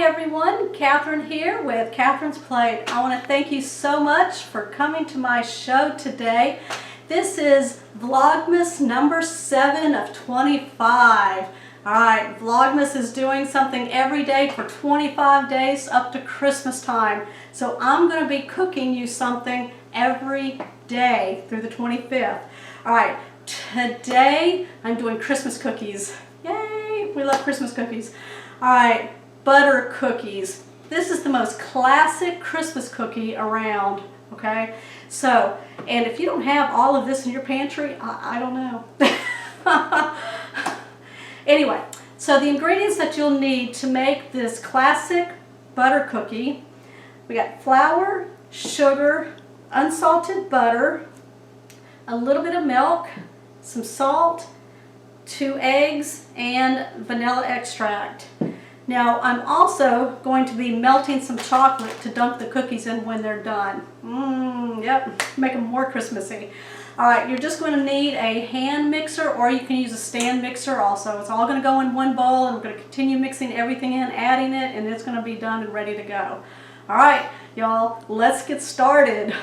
Hi everyone, Catherine here with Catherine's Plate. I want to thank you so much for coming to my show today. This is Vlogmas number 7 of 25. Alright, Vlogmas is doing something every day for 25 days up to Christmas time. So I'm going to be cooking you something every day through the 25th. Alright, today I'm doing Christmas cookies. Yay! We love Christmas cookies. Alright, butter cookies. This is the most classic Christmas cookie around, okay? So, and if you don't have all of this in your pantry, I don't know. Anyway, so the ingredients that you'll need to make this classic butter cookie, we got flour, sugar, unsalted butter, a little bit of milk, some salt, 2 eggs, and vanilla extract. Now, I'm also going to be melting some chocolate to dunk the cookies in when they're done. Yep, make them more Christmassy. Alright, you're just going to need a hand mixer, or you can use a stand mixer also. It's all going to go in one bowl, and we're going to continue mixing everything in, adding it, and it's going to be done and ready to go. Alright, y'all, let's get started.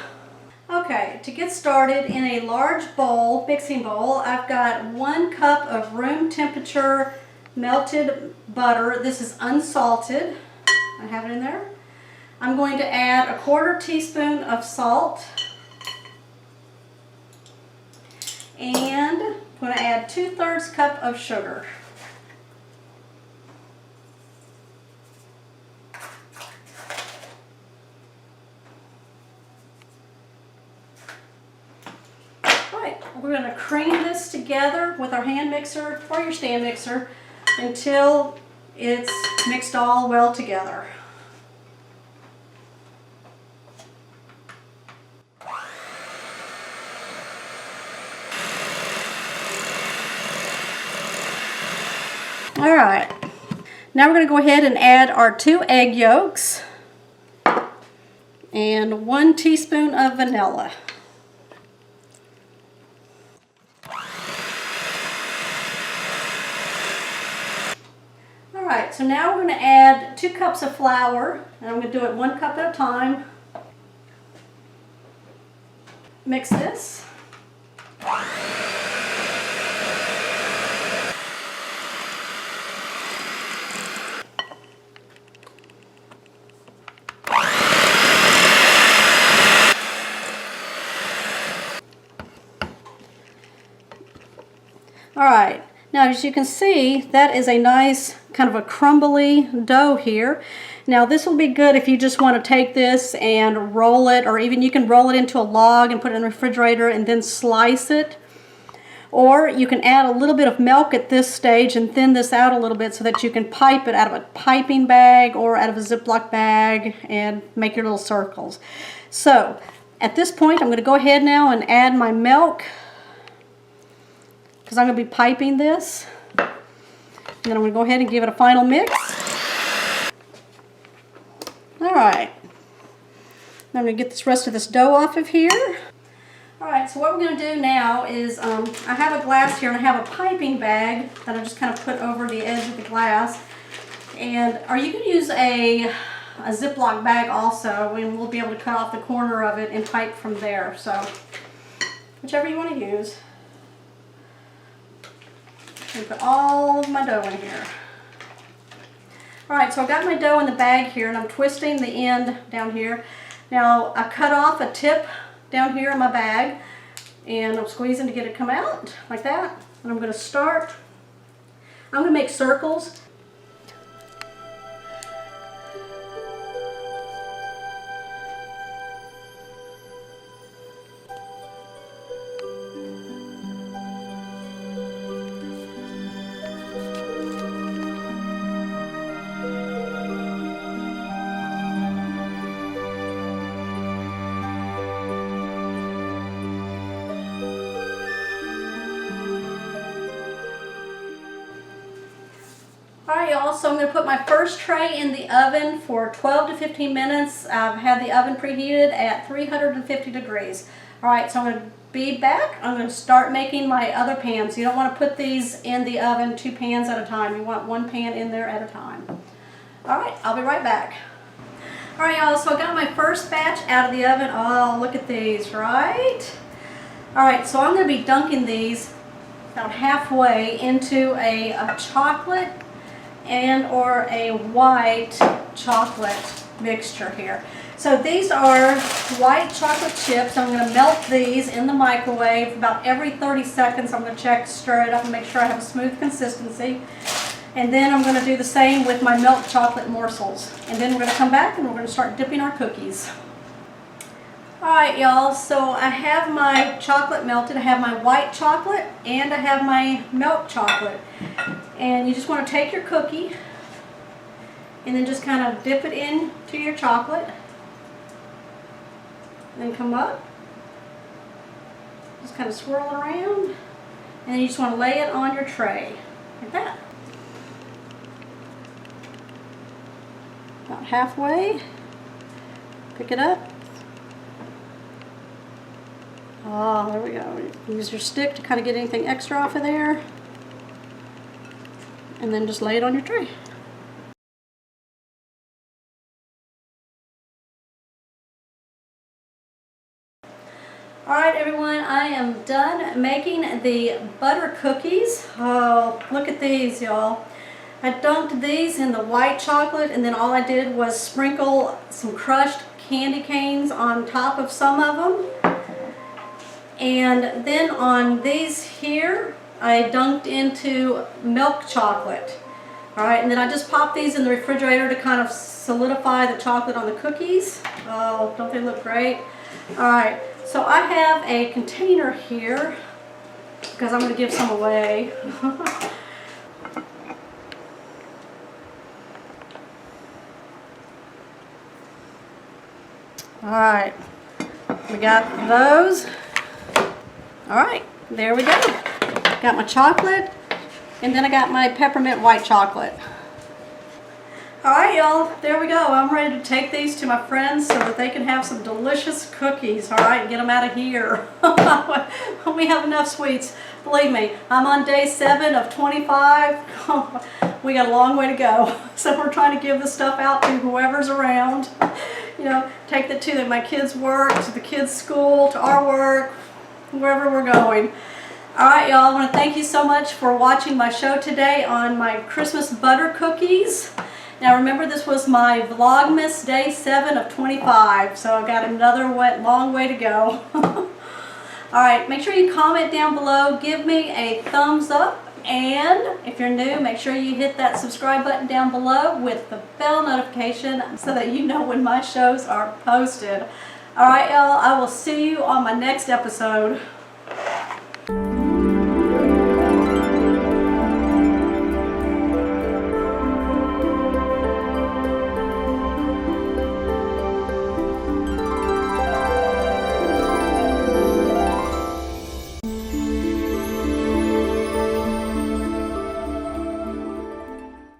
Okay, to get started, in a large bowl, mixing bowl, I've got 1 cup of room temperature melted butter. This is unsalted. I have it in there. I'm going to add a 1/4 teaspoon of salt. And I'm going to add 2/3 cup of sugar. We're going to cream this together with our hand mixer or your stand mixer until it's mixed all well together. Alright, now we're going to go ahead and add our 2 egg yolks and 1 teaspoon of vanilla. Alright, so now we're going to add 2 cups of flour, and I'm going to do it 1 cup at a time. Mix this. Alright, now as you can see, that is a nice kind of a crumbly dough here. Now this will be good if you just want to take this and roll it, or even you can roll it into a log and put it in the refrigerator and then slice it. Or you can add a little bit of milk at this stage and thin this out a little bit so that you can pipe it out of a piping bag or out of a ziplock bag and make your little circles. So at this point I'm going to go ahead now and add my milk, because I'm going to be piping this. And then I'm going to go ahead and give it a final mix. Alright. Now I'm going to get this rest of this dough off of here. Alright, so what we're going to do now is, I have a glass here and I have a piping bag that I just kind of put over the edge of the glass. And, or you can use a ziplock bag also, and we'll be able to cut off the corner of it and pipe from there. So, whichever you want to use. And put all of my dough in here. Alright, so I've got my dough in the bag here, and I'm twisting the end down here. Now, I cut off a tip down here in my bag, and I'm squeezing to get it come out, like that. And I'm going to start, I'm going to make circles. Alright y'all, so I'm going to put my first tray in the oven for 12 to 15 minutes. I've had the oven preheated at 350 degrees. Alright, so I'm going to be back. I'm going to start making my other pans. You don't want to put these in the oven 2 pans at a time. You want 1 pan in there at a time. All right, I'll be right back. All right, y'all, so I got my first batch out of the oven. Oh, look at these, right? All right, so I'm going to be dunking these about halfway into a chocolate and or a white chocolate mixture here. So these are white chocolate chips. I'm going to melt these in the microwave about every 30 seconds. I'm going to check, stir it up, and make sure I have a smooth consistency. And then I'm going to do the same with my milk chocolate morsels. And then we're going to come back and we're going to start dipping our cookies. Alright, y'all, so I have my chocolate melted. I have my white chocolate and I have my milk chocolate. And you just want to take your cookie and then just kind of dip it into your chocolate. And then come up. Just kind of swirl it around. And then you just want to lay it on your tray. Like that. About halfway. Pick it up. Oh, there we go. Use your stick to kind of get anything extra off of there. And then just lay it on your tray. Alright everyone, I am done making the butter cookies. Oh, look at these, y'all. I dunked these in the white chocolate and then all I did was sprinkle some crushed candy canes on top of some of them. And then on these here, I dunked into milk chocolate. Alright, and then I just popped these in the refrigerator to kind of solidify the chocolate on the cookies. Oh, don't they look great? Alright, so I have a container here because I'm going to give some away. Alright, we got those. Alright, there we go. Got my chocolate, and then I got my peppermint white chocolate. Alright y'all, there we go. I'm ready to take these to my friends so that they can have some delicious cookies, alright, and get them out of here. We have enough sweets. Believe me, I'm on day 7 of 25. We got a long way to go. So we're trying to give this stuff out to whoever's around. You know, take it to my kids' work, to the kids' school, to our work, wherever we're going. Alright y'all, I want to thank you so much for watching my show today on my Christmas butter cookies. Now remember, this was my Vlogmas day 7 of 25, so I've got another long way to go. Alright, make sure you comment down below, give me a thumbs up, and if you're new, make sure you hit that subscribe button down below with the bell notification so that you know when my shows are posted. Alright y'all, I will see you on my next episode.